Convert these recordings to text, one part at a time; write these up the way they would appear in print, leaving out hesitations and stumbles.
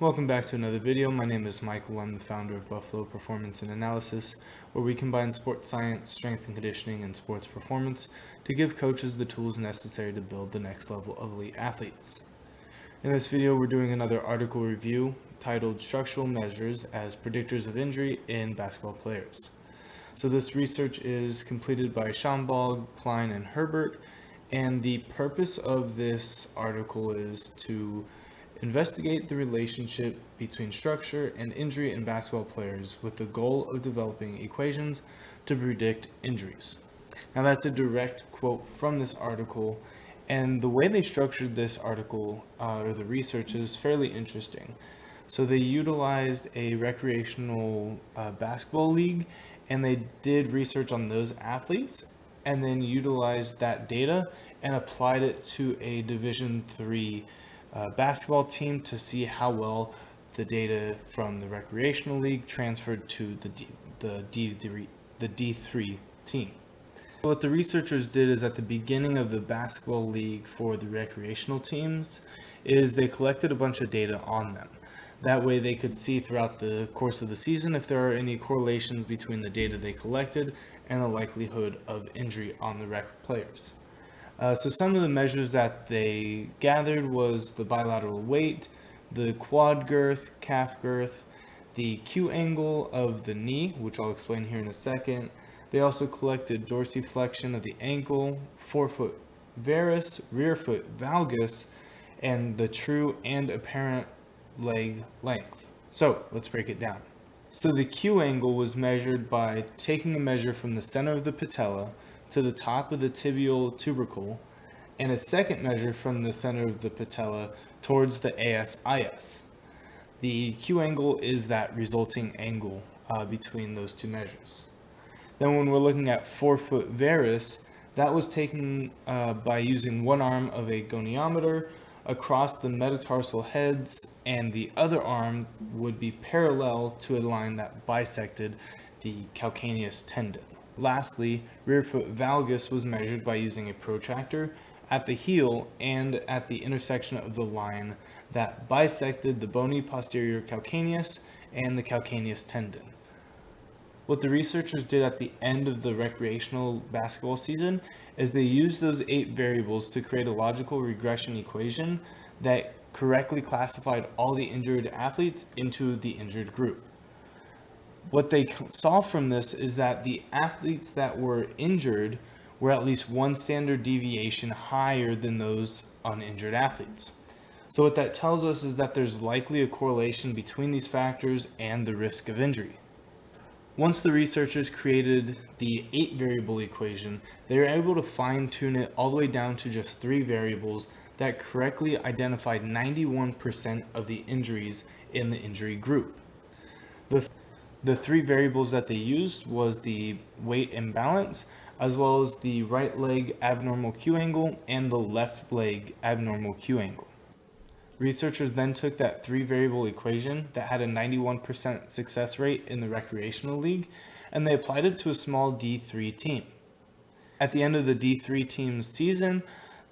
Welcome back to another video. My name is Michael. I'm the founder of Buffalo Performance and Analysis, where we combine sports science, strength and conditioning, and sports performance to give coaches the tools necessary to build the next level of elite athletes. In this video, we're doing another article review titled Structural Measures as Predictors of Injury in Basketball Players. So this research is completed by Shambaugh, Klein, and Herbert, and the purpose of this article is to investigate the relationship between structure and injury in basketball players with the goal of developing equations to predict injuries. Now that's a direct quote from this article, and the way they structured this article, or the research, is fairly interesting. So they utilized a recreational basketball league, and they did research on those athletes, and then utilized that data and applied it to a Division III basketball team to see how well the data from the recreational league transferred to the D3 team. So what the researchers did is at the beginning of the basketball league for the recreational teams is they collected a bunch of data on them. That way they could see throughout the course of the season if there are any correlations between the data they collected and the likelihood of injury on the rec players. So some of the measures that they gathered was the bilateral weight, the quad girth, calf girth, the Q angle of the knee, which I'll explain here in a second. They also collected dorsiflexion of the ankle, forefoot varus, rear foot valgus, and the true and apparent leg length. So let's break it down. So the Q angle was measured by taking a measure from the center of the patella to the top of the tibial tubercle, and a second measure from the center of the patella towards the ASIS. The Q angle is that resulting angle between those two measures. Then when we're looking at forefoot varus, that was taken by using one arm of a goniometer across the metatarsal heads, and the other arm would be parallel to a line that bisected the calcaneus tendon. Lastly, rear foot valgus was measured by using a protractor at the heel and at the intersection of the line that bisected the bony posterior calcaneus and the calcaneus tendon. What the researchers did at the end of the recreational basketball season is they used those 8 variables to create a logical regression equation that correctly classified all the injured athletes into the injured group. What they saw from this is that the athletes that were injured were at least one standard deviation higher than those uninjured athletes. So what that tells us is that there's likely a correlation between these factors and the risk of injury. Once the researchers created the 8 variable equation, they were able to fine-tune it all the way down to just 3 variables that correctly identified 91% of the injuries in the injury group. The 3 variables that they used was the weight imbalance, as well as the right leg abnormal Q angle and the left leg abnormal Q angle. Researchers then took that 3 variable equation that had a 91% success rate in the recreational league, and they applied it to a small D3 team. At the end of the D3 team's season,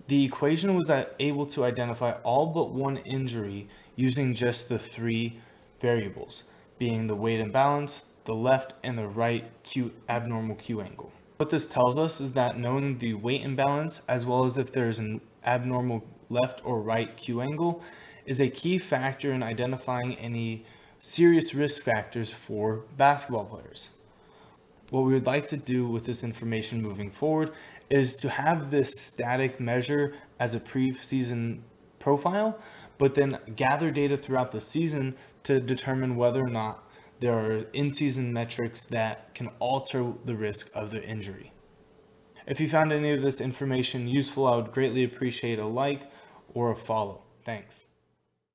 the equation was able to identify all but one injury using just the 3 variables, being the weight imbalance, the left and the right abnormal Q angle. What this tells us is that knowing the weight imbalance, as well as if there's an abnormal left or right Q angle, is a key factor in identifying any serious risk factors for basketball players. What we would like to do with this information moving forward is to have this static measure as a preseason profile, but then gather data throughout the season to determine whether or not there are in-season metrics that can alter the risk of the injury. If you found any of this information useful, I would greatly appreciate a like or a follow. Thanks.